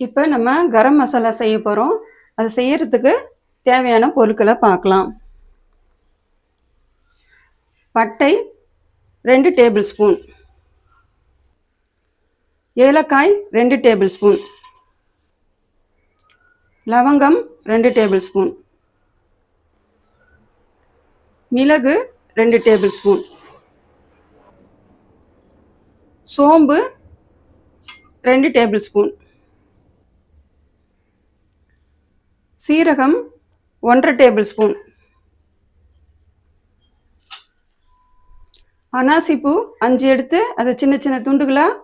இப்போ நம்ம கரம் மசாலா செய்ய போகிறோம். அது செய்யறதுக்கு தேவையான பொருட்களை பார்க்கலாம். பட்டை 2 டேபிள் ஸ்பூன், ஏலக்காய் 2 டேபிள் ஸ்பூன், லவங்கம் 2 டேபிள் ஸ்பூன், மிளகு 2 டேபிள் ஸ்பூன், சோம்பு 2 டேபிள் ஸ்பூன், சீரகம் 1 டேபிள் ஸ்பூன், அனாசிப்பூ 5 எடுத்து அதை சின்ன சின்ன துண்டுகளாக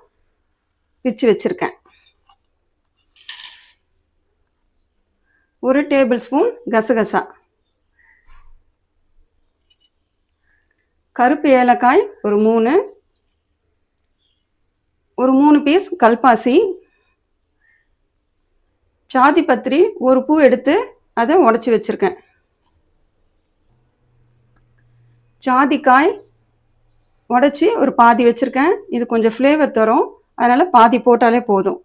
பிச்சு வச்சுருக்கேன். 1 டேபிள் ஸ்பூன் கசகசா, கருப்பு ஏலக்காய் ஒரு 3, ஒரு 3 பீஸ் கல்பாசி, சாதி பத்திரி ஒரு பூ எடுத்து அதை உடச்சி வச்சுருக்கேன். ஜாதிக்காய் உடச்சி ஒரு பாதி வச்சுருக்கேன். இது கொஞ்சம் ஃப்ளேவர் தரும், அதனால் பாதி போட்டாலே போதும்.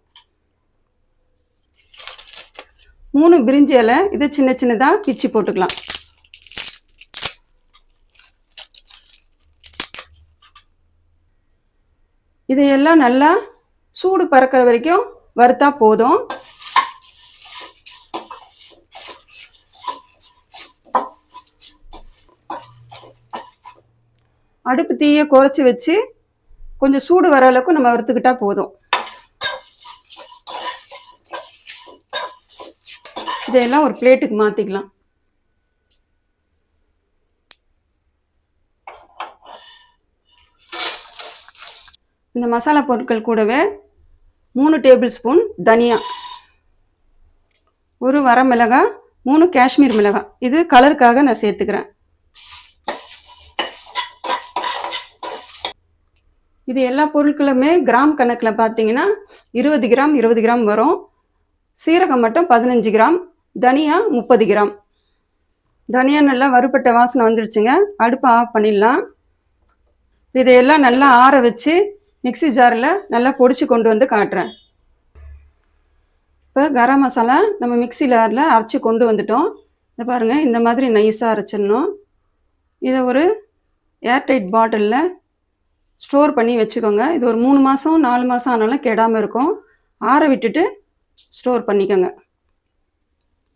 3 பிரிஞ்சி இலை, இதை சின்ன சின்னதாக பிச்சு போட்டுக்கலாம். இதையெல்லாம் நல்லா சூடு பறக்கிற வரைக்கும் வறுத்தா போதும். அடுப்பு தீயை குறைச்சி வச்சு கொஞ்சம் சூடு வர அளவுக்கு நம்ம வறுத்துக்கிட்டா போதும். இதையெல்லாம் ஒரு பிளேட்டுக்கு மாற்றிக்கலாம். இந்த மசாலா பொருட்கள் கூடவே 3 டேபிள் ஸ்பூன் தனியா, ஒரு வரமிளகாய், 3 காஷ்மீர் மிளகாய், இது கலருக்காக நான் சேர்த்துக்கிறேன். இது எல்லா பொருட்களுமே கிராம் கணக்கில் பார்த்தீங்கன்னா 20 கிராம் 20 கிராம் வரும். சீரகம் மட்டும் 15 கிராம், தனியா 30 கிராம். தனியா நல்லா வறுபட்ட வாசனை வந்துடுச்சுங்க. அடுப்பை ஆஃப் பண்ணிடலாம். இதையெல்லாம் நல்லா ஆற வச்சு மிக்சி ஜாரில் நல்லா பொடிச்சு கொண்டு வந்து காட்டுறேன். இப்போ கரம் மசாலா நம்ம மிக்சி ஜாரில் அரைச்சி கொண்டு வந்துட்டோம். இதை பாருங்கள், இந்த மாதிரி நைஸாக அரைச்சிடணும். இதை ஒரு ஏர்டைட் பாட்டிலில் ஸ்டோர் பண்ணி வச்சுக்கோங்க. இது ஒரு 3 மாதம் 4 மாதம் ஆனாலும் கெடாமல் இருக்கும். ஆற விட்டுட்டு ஸ்டோர் பண்ணிக்கோங்க.